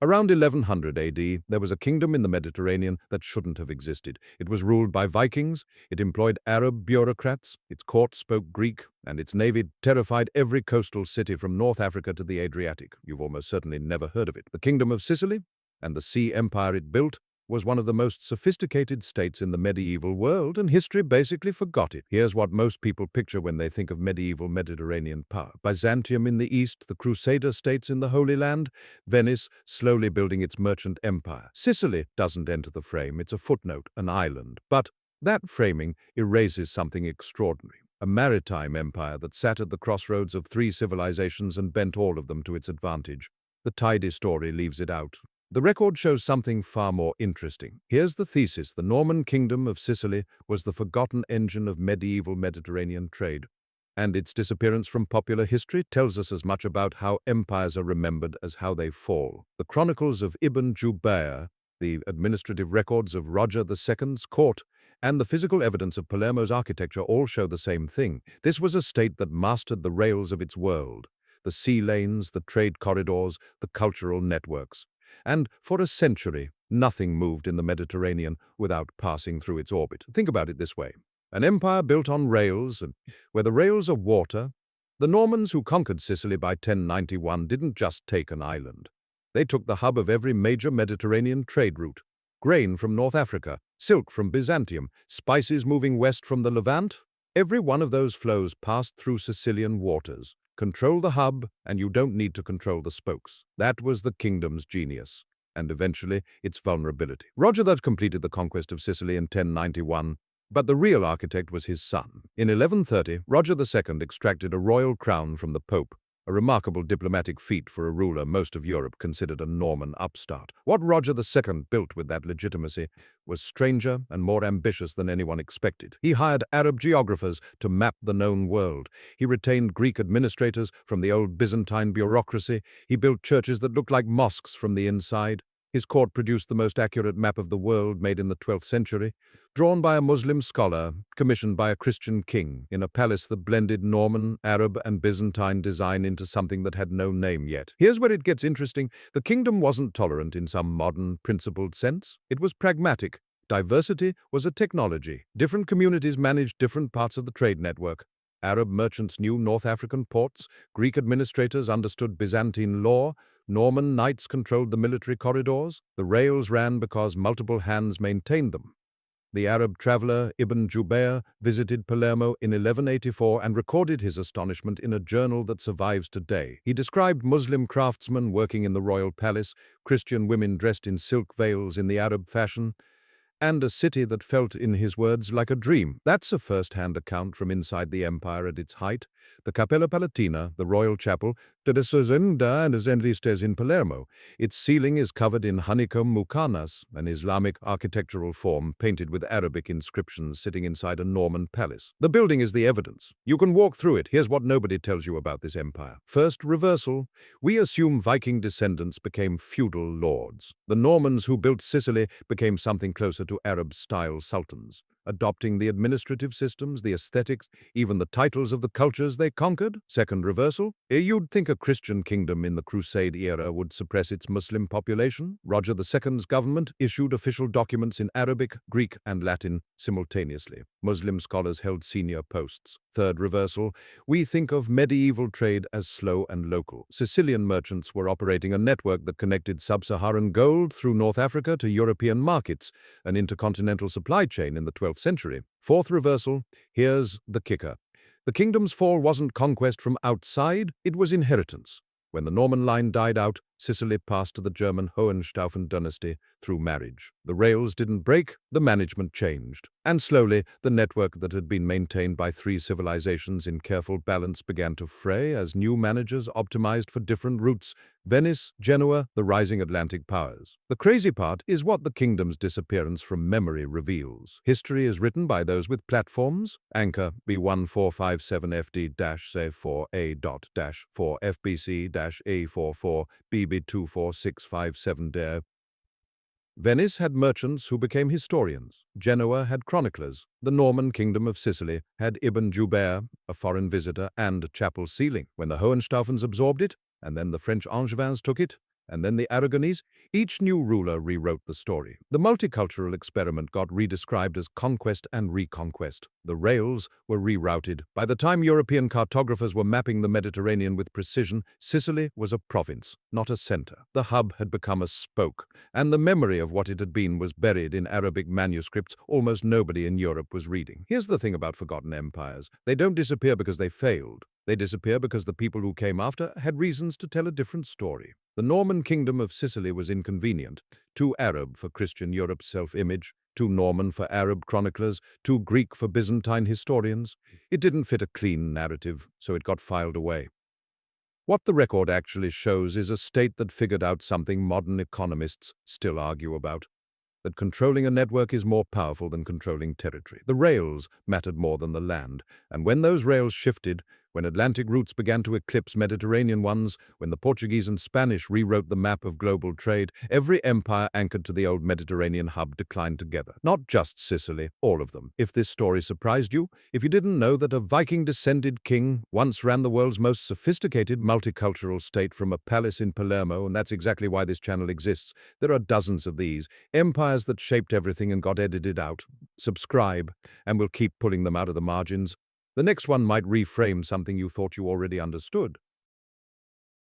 Around 1100 AD, there was a kingdom in the Mediterranean that shouldn't have existed. It was ruled by Vikings, it employed Arab bureaucrats, its court spoke Greek, and its navy terrified every coastal city from North Africa to the Adriatic. You've almost certainly never heard of it. The Kingdom of Sicily, and the sea empire it built, was one of the most sophisticated states in the medieval world, and history basically forgot it. Here's what most people picture when they think of medieval Mediterranean power. Byzantium in the east, the Crusader states in the Holy Land, Venice slowly building its merchant empire. Sicily doesn't enter the frame, it's a footnote, an island. But that framing erases something extraordinary. A maritime empire that sat at the crossroads of three civilizations and bent all of them to its advantage. The tidy story leaves it out. The record shows something far more interesting. Here's the thesis: the Norman kingdom of Sicily was the forgotten engine of medieval Mediterranean trade, and its disappearance from popular history tells us as much about how empires are remembered as how they fall. The chronicles of Ibn Jubayr, the administrative records of Roger II's court, and the physical evidence of Palermo's architecture all show the same thing. This was a state that mastered the rails of its world, the sea lanes, the trade corridors, the cultural networks. And for a century, nothing moved in the Mediterranean without passing through its orbit. Think about it this way. An empire built on rails, and where the rails are water. The Normans who conquered Sicily by 1091 didn't just take an island. They took the hub of every major Mediterranean trade route. Grain from North Africa, silk from Byzantium, spices moving west from the Levant. Every one of those flows passed through Sicilian waters. Control the hub, and you don't need to control the spokes. That was the kingdom's genius, and eventually its vulnerability. Roger that completed the conquest of Sicily in 1091, but the real architect was his son. In 1130, Roger II extracted a royal crown from the Pope, a remarkable diplomatic feat for a ruler most of Europe considered a Norman upstart. What Roger II built with that legitimacy was stranger and more ambitious than anyone expected. He hired Arab geographers to map the known world. He retained Greek administrators from the old Byzantine bureaucracy. He built churches that looked like mosques from the inside. His court produced the most accurate map of the world made in the 12th century, drawn by a Muslim scholar, commissioned by a Christian king, in a palace that blended Norman, Arab, and Byzantine design into something that had no name yet. Here's where it gets interesting. The kingdom wasn't tolerant in some modern, principled sense. It was pragmatic. Diversity was a technology. Different communities managed different parts of the trade network. Arab merchants knew North African ports, Greek administrators understood Byzantine law, Norman knights controlled the military corridors, the rails ran because multiple hands maintained them. The Arab traveler Ibn Jubayr visited Palermo in 1184 and recorded his astonishment in a journal that survives today. He described Muslim craftsmen working in the royal palace, Christian women dressed in silk veils in the Arab fashion, and a city that felt, in his words, like a dream. That's a first-hand account from inside the empire at its height. The Cappella Palatina, the royal chapel, and is in Palermo. Its ceiling is covered in honeycomb muqarnas, an Islamic architectural form painted with Arabic inscriptions sitting inside a Norman palace. The building is the evidence. You can walk through it. Here's what nobody tells you about this empire. First, reversal. We assume Viking descendants became feudal lords. The Normans who built Sicily became something closer to Arab-style sultans, adopting the administrative systems, the aesthetics, even the titles of the cultures they conquered. Second reversal. You'd think a Christian kingdom in the Crusade era would suppress its Muslim population. Roger II's government issued official documents in Arabic, Greek, and Latin simultaneously. Muslim scholars held senior posts. Third reversal. We think of medieval trade as slow and local. Sicilian merchants were operating a network that connected sub-Saharan gold through North Africa to European markets, an intercontinental supply chain in the 12th century. Fourth reversal. Here's the kicker. The kingdom's fall wasn't conquest from outside, it was inheritance. When the Norman line died out, Sicily passed to the German Hohenstaufen dynasty through marriage. The rails didn't break, the management changed. And slowly, the network that had been maintained by three civilizations in careful balance began to fray as new managers optimized for different routes: Venice, Genoa, the rising Atlantic powers. The crazy part is what the kingdom's disappearance from memory reveals. History is written by those with platforms. Anchor B1457FD-4A.4 FBC-A44 BB24657 Venice had merchants who became historians. Genoa had chroniclers. The Norman kingdom of Sicily had Ibn Jubayr, a foreign visitor, and a chapel ceiling. When the Hohenstaufens absorbed it, and then the French Angevins took it, And then the Aragonese. Each new ruler rewrote the story. The multicultural experiment got redescribed as conquest and reconquest. The rails were rerouted. By the time European cartographers were mapping the Mediterranean with precision, Sicily was a province, not a center. The hub had become a spoke, and the memory of what it had been was buried in Arabic manuscripts almost nobody in Europe was reading. Here's the thing about forgotten empires. They don't disappear because they failed. They disappear because the people who came after had reasons to tell a different story. The Norman kingdom of Sicily was inconvenient, too Arab for Christian Europe's self-image, too Norman for Arab chroniclers, too Greek for Byzantine historians. It didn't fit a clean narrative, so it got filed away. What the record actually shows is a state that figured out something modern economists still argue about: that controlling a network is more powerful than controlling territory. The rails mattered more than the land, and when those rails shifted, when Atlantic routes began to eclipse Mediterranean ones, when the Portuguese and Spanish rewrote the map of global trade, every empire anchored to the old Mediterranean hub declined together. Not just Sicily, all of them. If this story surprised you, if you didn't know that a Viking-descended king once ran the world's most sophisticated multicultural state from a palace in Palermo, and that's exactly why this channel exists, there are dozens of these, empires that shaped everything and got edited out. Subscribe, and we'll keep pulling them out of the margins. The next one might reframe something you thought you already understood.